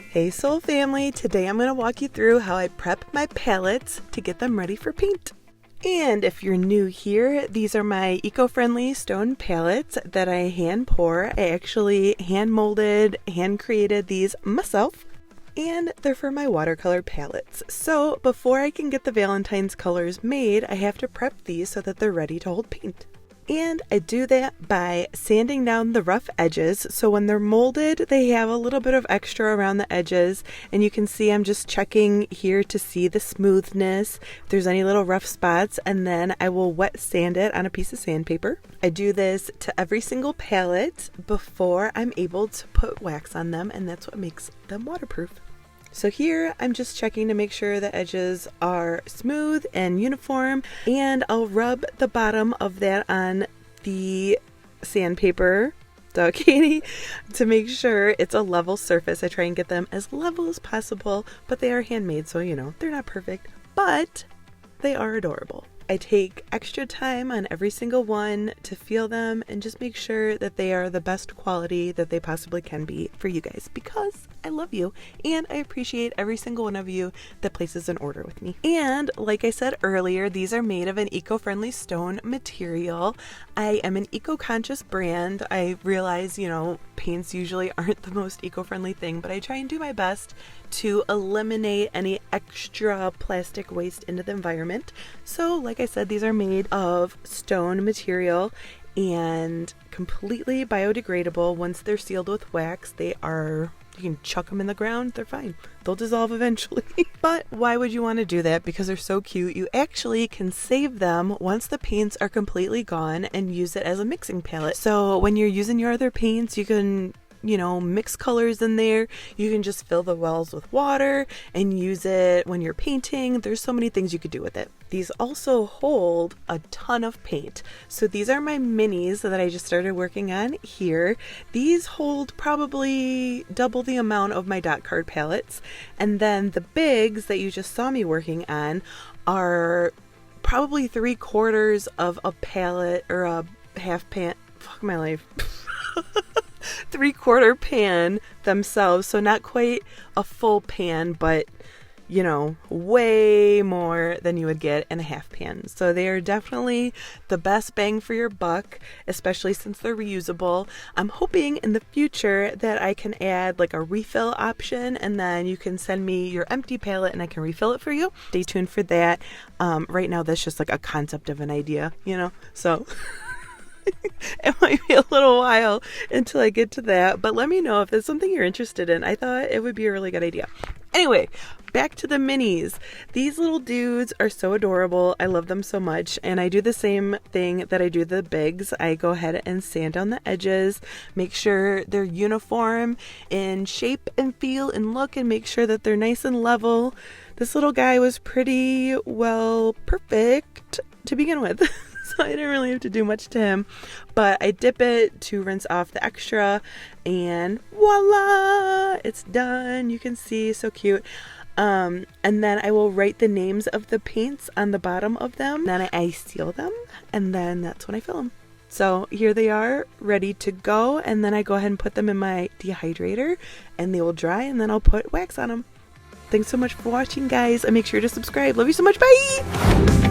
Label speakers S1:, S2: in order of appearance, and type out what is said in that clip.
S1: Hey Soul Family, today I'm going to walk you through how I prep my palettes to get them ready for paint. And if you're new here, these are my eco-friendly stone palettes that I hand pour. I actually hand molded, hand created these myself. And they're for my watercolor palettes. So before I can get the Valentine's colors made, I have to prep these so that they're ready to hold paint. And I do that by sanding down the rough edges, so when they're molded they have a little bit of extra around the edges, and you can see I'm just checking here to see the smoothness, if there's any little rough spots, and then I will wet sand it on a piece of sandpaper. I do this to every single palette before I'm able to put wax on them, and that's what makes them waterproof. So here I'm just checking to make sure the edges are smooth and uniform, and I'll rub the bottom of that on the sandpaper, Katie, to make sure it's a level surface. I try and get them as level as possible, but they are handmade, so they're not perfect, but they are adorable. I take extra time on every single one to feel them and just make sure that they are the best quality that they possibly can be for you guys, because I love you and I appreciate every single one of you that places an order with me. And like I said earlier, these are made of an eco-friendly stone material. I am an eco-conscious brand. I realize, paints usually aren't the most eco-friendly thing, but I try and do my best to eliminate any extra plastic waste into the environment. So like I said, these are made of stone material and completely biodegradable. Once they're sealed with wax, you can chuck them in the ground, they're fine. They'll dissolve eventually. But why would you want to do that? Because they're so cute. You actually can save them once the paints are completely gone and use it as a mixing palette. So when you're using your other paints, you can mix colors in there. You can just fill the wells with water and use it when you're painting. There's so many things you could do with it. These also hold a ton of paint. So these are my minis that I just started working on here. These hold probably double the amount of my dot card palettes. And then the bigs that you just saw me working on are probably 3/4 of a palette or a half pan. Fuck my life. 3/4 pan themselves, so not quite a full pan, but way more than you would get in a half pan. So they are definitely the best bang for your buck, especially since they're reusable. I'm hoping in the future that I can add like a refill option, and then you can send me your empty palette and I can refill it for you. Stay tuned for that. Right now that's just like a concept of an idea, so it might be a little while until I get to that, but let me know if there's something you're interested in. I thought it would be a really good idea. Anyway, back to the minis. These little dudes are so adorable. I love them so much, and I do the same thing that I do the bigs. I go ahead and sand down the edges, make sure they're uniform in shape and feel and look, and make sure that they're nice and level. This little guy was pretty well perfect to begin with. So I didn't really have to do much to him, but I dip it to rinse off the extra, and voila, it's done. You can see, so cute. And then I will write the names of the paints on the bottom of them. Then I seal them, and then that's when I fill them. So here they are, ready to go, and then I go ahead and put them in my dehydrator, and they will dry, and then I'll put wax on them. Thanks so much for watching, guys, and make sure to subscribe. Love you so much. Bye!